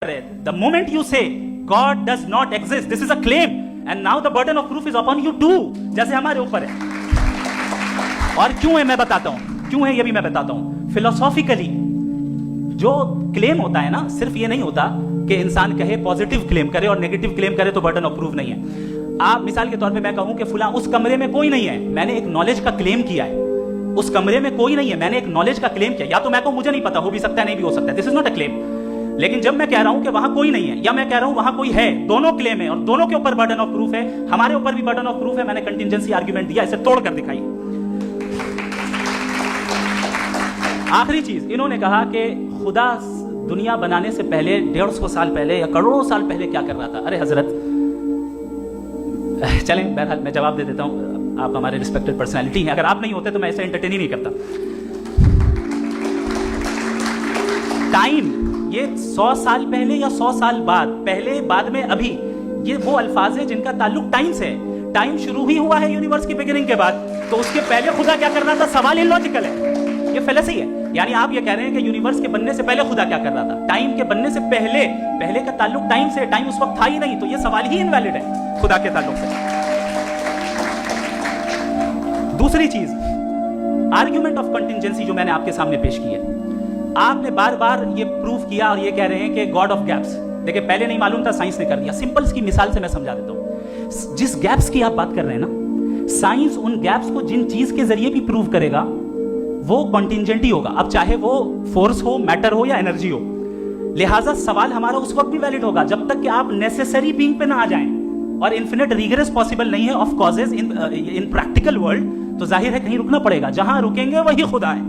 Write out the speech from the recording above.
The moment you say God does not exist, this is a claim, and now the burden of proof is upon you too, जैसे हमारे ऊपर है. और क्यों है मैं बताता हूं, क्यों है ये भी मैं बताता हूं. फिलोसॉफिकली जो क्लेम होता है ना, सिर्फ ये नहीं होता कि इंसान कहे पॉजिटिव क्लेम करे और नेगेटिव क्लेम करे तो बर्डन ऑफ प्रूफ नहीं है. आप मिसाल के तौर पे मैं कहूं कि फुला उस कमरे में कोई नहीं है, मैंने एक नॉलेज का क्लेम किया है. उस कमरे में कोई नहीं है, मैंने एक नॉलेज का क्लेम किया. या तो मैं कहूं मुझे नहीं पता, हो भी सकता है नहीं भी हो सकता है, this is not a claim. लेकिन जब मैं कह रहा हूं कि वहां कोई नहीं है या मैं कह रहा हूं वहां कोई है, दोनों क्लेम है और दोनों के ऊपर बर्डन ऑफ प्रूफ है. हमारे ऊपर भी बर्डन ऑफ प्रूफ है. मैंने कंटिजेंसी आर्गुमेंट दिया, इसे तोड़कर दिखाई. आखिरी चीज, इन्होंने कहा कि खुदा दुनिया बनाने से पहले 150 साल पहले या करोड़ों साल पहले क्या कर रहा था. अरे हजरत, चलें बहरहाल मैं जवाब दे देता हूं. आप हमारे रिस्पेक्टेड पर्सनैलिटी हैं, अगर आप नहीं होते तो मैं ऐसे एंटरटेन ही नहीं करता. टाइम, ये 100 साल पहले या 100 साल बाद, पहले बाद में अभी, ये वो अल्फाज है जिनका ताल्लुक टाइम से है. टाइम शुरू ही हुआ है यूनिवर्स की बिगिनिंग के बाद, तो उसके पहले खुदा क्या कर रहा था, सवाल इलॉजिकल है, ये फेलेसी है. यानी आप ये कह रहे हैं कि यूनिवर्स के बनने से पहले खुदा क्या कर रहा था. टाइम के बनने से पहले, पहले का ताल्लुक टाइम से, टाइम उस वक्त था ही नहीं, तो ये सवाल ही इनवैलिड है खुदा के ताल्लुक से. दूसरी चीज, आर्ग्यूमेंट ऑफ कंटिजेंसी जो मैंने आपके सामने पेश की है, आपने बार बार ये प्रूफ किया और ये कह रहे हैं कि गॉड ऑफ गैप्स. देखिए पहले नहीं मालूम था, साइंस ने कर दिया. सिंपल की मिसाल से मैं समझा देता हूं. जिस गैप्स की आप बात कर रहे हैं ना, साइंस उन गैप्स को जिन चीज के जरिए भी प्रूव करेगा वो कॉन्टिजेंट ही होगा. अब चाहे वो फोर्स हो, मैटर हो या एनर्जी हो. लिहाजा सवाल हमारा उस वक्त भी वैलिड होगा जब तक कि आप नेसेसरी बीइंग पे ना आ जाएं. और इन्फिनिट रिगरस पॉसिबल नहीं है of causes in practical world. तो जाहिर है कहीं रुकना पड़ेगा, जहां रुकेंगे वही खुदा है.